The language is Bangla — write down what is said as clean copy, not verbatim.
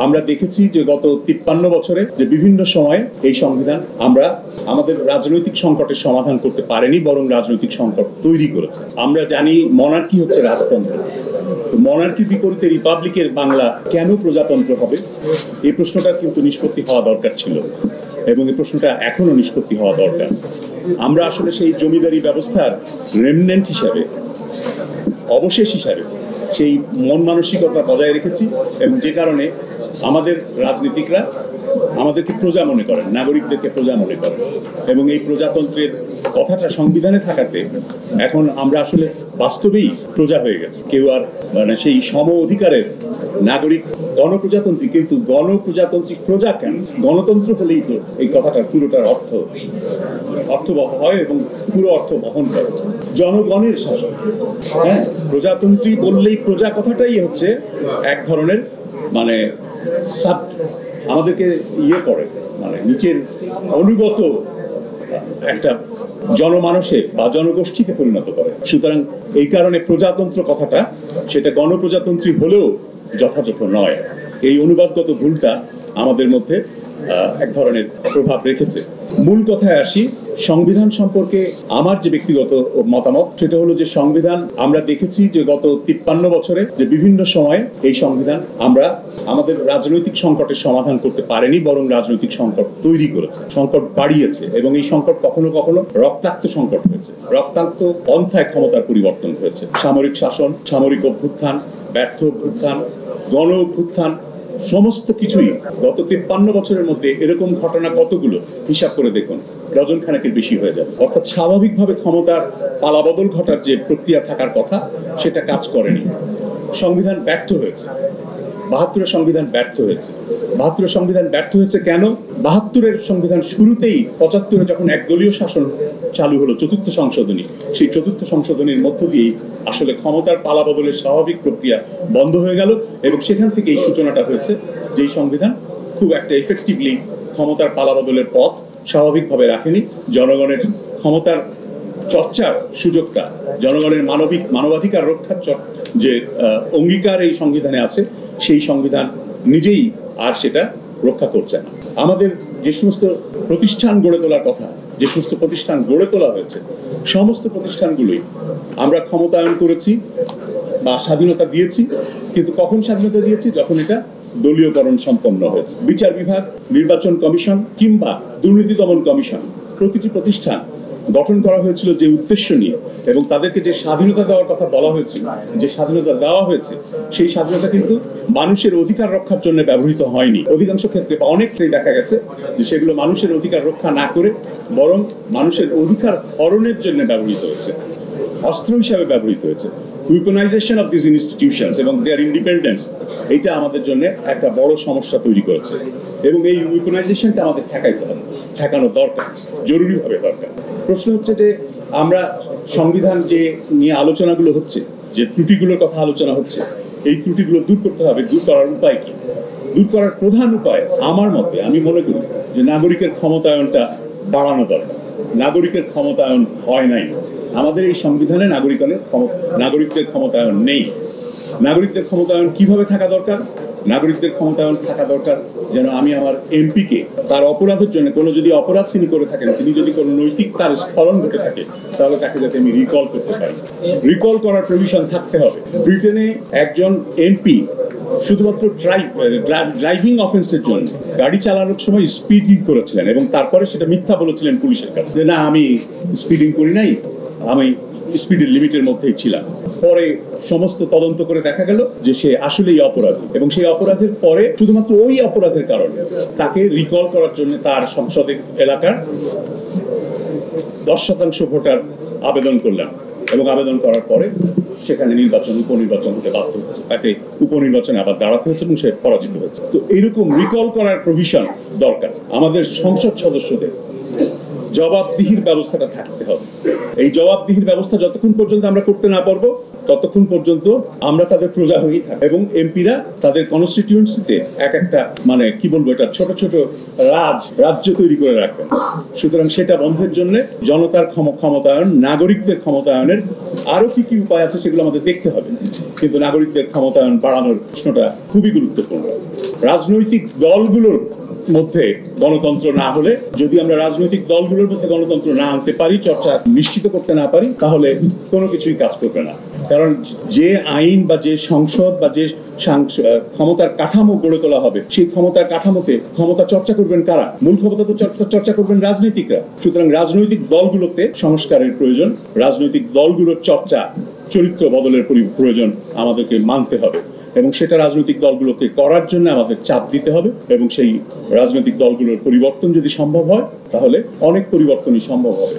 আমরা দেখেছি যে গত 53 বছরে যে বিভিন্ন সময়ে এই সংবিধান আমরা আমাদের রাজনৈতিক সংকটের সমাধান করতে পারেনি, বরং রাজনৈতিক সংকট তৈরি করেছে। আমরা জানি মনার্কি হচ্ছে রাজতন্ত্র, মনার্কির বিপরীতে রিপাবলিকের বাংলা কেন প্রজাতন্ত্র হবে, এই প্রশ্নটা কিন্তু নিষ্পত্তি হওয়া দরকার ছিল এবং এই প্রশ্নটা এখনো নিষ্পত্তি হওয়া দরকার। আমরা আসলে সেই জমিদারি ব্যবস্থার রেমনেন্ট হিসাবে, অবশেষ হিসাবে সেই মন মানসিকতা বজায় রেখেছি এবং যে কারণে আমাদের রাজনীতিকরা আমাদেরকে প্রজা মনে করেন, নাগরিকদেরকে প্রজা মনে করেন এবং এই প্রজাতন্ত্রের কথাটা সংবিধানে থাকাতে এখন আমরা আসলে বাস্তবেই প্রজা হয়ে গেছে। কেউ আর সেই সম অধিকারের নাগরিক গণপ্রজাতন্ত্রী, কিন্তু গণপ্রজাতান্ত্রিক প্রজা কেন? গণতন্ত্র হলেই তো এই কথাটার পুরোটার অর্থবহ হয় এবং পুরো অর্থ বহন করে জনগণের শাসন। হ্যাঁ, প্রজাতন্ত্রী বললেই প্রজা কথাটাই হচ্ছে এক ধরনের আমাদেরকে করে নিচের অনুগত একটা জনমানসে বা জনগোষ্ঠীকে পরিণত করে। সুতরাং এই কারণে প্রজাতন্ত্র কথাটা সেটা গণপ্রজাতন্ত্রী হলেও যথাযথ নয়। এই অনুবাদগত ভুলটা আমাদের মধ্যে এক ধরনের প্রভাব রেখেছে। মূল কথায় আসি, সংবিধান সম্পর্কে আমার যে ব্যক্তিগত মতামত সেটা হলো যে সংবিধান আমরা দেখেছি যে গত 53 বছরে যে বিভিন্ন সময়ে এই সংবিধান আমরা আমাদের রাজনৈতিক সংকটের সমাধান করতে পারেনি, বরং রাজনৈতিক সংকট তৈরি করেছে, সংকট বাড়িয়েছে এবং এই সংকট কখনো কখনো রক্তাক্ত সংকট হয়েছে, রক্তাক্ত পন্থায় ক্ষমতার পরিবর্তন হয়েছে। সামরিক শাসন, সামরিক অভ্যুত্থান, ব্যর্থ অভ্যুত্থান, গণ অভ্যুত্থান, সমস্ত কিছুই গত 53 বছরের মধ্যে এরকম ঘটনা কতগুলো হিসাব করে দেখুন, ডজন খানেকের বেশি হয়ে যাবে। অর্থাৎ স্বাভাবিকভাবে ক্ষমতার পালাবদল ঘটার যে প্রক্রিয়া থাকার কথা সেটা কাজ করেনি। সংবিধান ব্যর্থ হয়েছে, 72-এর সংবিধান ব্যর্থ হয়েছে। 72-এর সংবিধান ব্যর্থ হয়েছে কেন? 72-এর সংবিধান শুরুতেই 75-এ যখন একদলীয় শাসন চালু হলো, চতুর্থ সংশোধনী, সেই চতুর্থ সংশোধনীর মধ্য দিয়েই আসলে ক্ষমতার পালাবদলের স্বাভাবিক প্রক্রিয়া বন্ধ হয়ে গেল এবং সেখান থেকে এই সূচনাটা হয়েছে যে এই সংবিধান খুব একটা এফেক্টিভলি ক্ষমতার পালাবদলের পথ স্বাভাবিকভাবে রাখেনি। জনগণের ক্ষমতার চর্চার সুযোগটা, জনগণের মানবাধিকার রক্ষার যে অঙ্গীকার এই সংবিধানে আছে, সেই সংবিধান নিজেই আর সেটা রক্ষা করছে না। আমাদের যে সমস্ত প্রতিষ্ঠান গড়ে তোলার কথা, যে সমস্ত প্রতিষ্ঠান গড়ে তোলা হয়েছে, সমস্ত প্রতিষ্ঠানগুলোই আমরা ক্ষমতায়ন করেছি বা স্বাধীনতা দিয়েছি, কিন্তু কখন স্বাধীনতা দিয়েছি? যখন এটা দলীয়করণ সম্পন্ন হয়েছে। বিচার বিভাগ, নির্বাচন কমিশন কিংবা দুর্নীতি দমন কমিশন, প্রতিটি প্রতিষ্ঠান গঠন করা হয়েছিল যে উদ্দেশ্য নিয়ে এবং তাদেরকে যে স্বাধীনতা দেওয়ার কথা বলা হয়েছিল, যে স্বাধীনতা দেওয়া হয়েছে, সেই স্বাধীনতা কিন্তু মানুষের অধিকার রক্ষার জন্য ব্যবহৃত হয়নি। অধিকাংশ ক্ষেত্রে বা অনেকটাই দেখা গেছে যে সেগুলো মানুষের অধিকার রক্ষা না করে বরং মানুষের অধিকার হরণের জন্য ব্যবহৃত হয়েছে, অস্ত্র হিসাবে ব্যবহৃত হয়েছে। উইপনাইজেশন অফ দিস ইনস্টিটিউশনস এবং দেয়ার ইন্ডিপেন্ডেন্স, এটা আমাদের জন্য একটা বড় সমস্যা তৈরি করেছে এবং এই উইপনাইজেশনটা আমাদের ঠেকাইতে হবে, ঠেকানো দরকার, জরুরিভাবে দরকার। প্রশ্ন হচ্ছে যে আমরা সংবিধান যে নিয়ে আলোচনাগুলো হচ্ছে, যে ত্রুটিগুলোর কথা আলোচনা হচ্ছে, এই ত্রুটিগুলো দূর করতে হবে। দূর করার উপায় কি? দূর করার প্রধান উপায় আমার মতে, আমি মনে করি যে নাগরিকের ক্ষমতায়নটা বাড়ানো দরকার। নাগরিকের ক্ষমতায়ন হয় নাই, আমাদের এই সংবিধানে নাগরিকদের ক্ষমতায়ন নেই। নাগরিকদের ক্ষমতায়ন কিভাবে থাকা দরকার? নাগরিকদের ক্ষমতায়ন থাকা দরকার যেন আমি আমার এমপিকে তার অপরাধের জন্য, কোনো যদি অপরাধ তিনি করে থাকেন, তিনি যদি কোনো নৈতিক তার স্খলন ঘটে থাকে, তাহলে তাকে যাতে আমি রিকল করতে পারি। রিকল করার প্রভিশন থাকতে হবে। ব্রিটেনে একজন এমপি শুধুমাত্র ড্রাইভিং অফেন্সের জন্য গাড়ি চালানোর সময় স্পিডিং করেছিলেন এবং তারপরে সেটা মিথ্যা বলেছিলেন পুলিশের কাছে যে না, আমি স্পিডিং করি নাই, আমি স্পিডের লিমিটের মধ্যেই ছিলাম। পরে সমস্ত তদন্ত করে দেখা গেল যে সে আসলেই অপরাধী এবং সেই অপরাধের পরে শুধুমাত্র ওই অপরাধের কারণে তাকে রিকল করার জন্য তার সংসদের এলাকার 10% ভোটার আবেদন করলেন এবং আবেদন করার পরে সেখানে উপনির্বাচন হতে বাধ্য হয়েছে, তাকে উপনির্বাচনে আবার দাঁড়াতে হয়েছে এবং সে পরাজিত হয়েছে। তো এইরকম রিকল করার প্রভিশন দরকার। আমাদের সংসদ সদস্যদের জবাবদিহির ব্যবস্থাটা থাকতে হবে। এই জবাবদিহির ব্যবস্থা যতক্ষণ পর্যন্ত আমরা করতে না পারবো ততক্ষণ পর্যন্ত আমরা তাদের প্রজা হয়েই থাকি এবং এমপিরা তাদের কনস্টিটিউয়েন্সিতে এক একটা এটা ছোট ছোট রাজ্য তৈরি করে রাখবেন। সুতরাং সেটা বন্ধের জন্য জনতার ক্ষমতায়ন, নাগরিকদের ক্ষমতায়নের আরো কি কি উপায় আছে সেগুলো আমাদের দেখতে হবে, কিন্তু নাগরিকদের ক্ষমতায়ন বাড়ানোর প্রশ্নটা খুবই গুরুত্বপূর্ণ। রাজনৈতিক দলগুলোর মধ্যে গণতন্ত্র না হলে, যদি আমরা রাজনৈতিক দলগুলোর মধ্যে গণতন্ত্র না আনতে পারি, চর্চা নিশ্চিত করতে না পারি, তাহলে কোনো কিছুই কাজ করবে না। কারণ যে আইন বা যে সংসদ বা যে ক্ষমতার কাঠামো গড়ে তোলা হবে, সেই ক্ষমতার কাঠামোতে ক্ষমতা চর্চা করবেন কারা? মূল ক্ষমতা তো চর্চা করবেন রাজনীতিকরা। সুতরাং রাজনৈতিক দলগুলোতে সংস্কারের প্রয়োজন, রাজনৈতিক দলগুলোর চর্চা, চরিত্র বদলের প্রয়োজন আমাদেরকে মানতে হবে, এবং সেটা রাজনৈতিক দলগুলোকে করার জন্য আমাদের চাপ দিতে হবে। এবং সেই রাজনৈতিক দলগুলোর পরিবর্তন যদি সম্ভব হয়, তাহলে অনেক পরিবর্তনই সম্ভব হবে।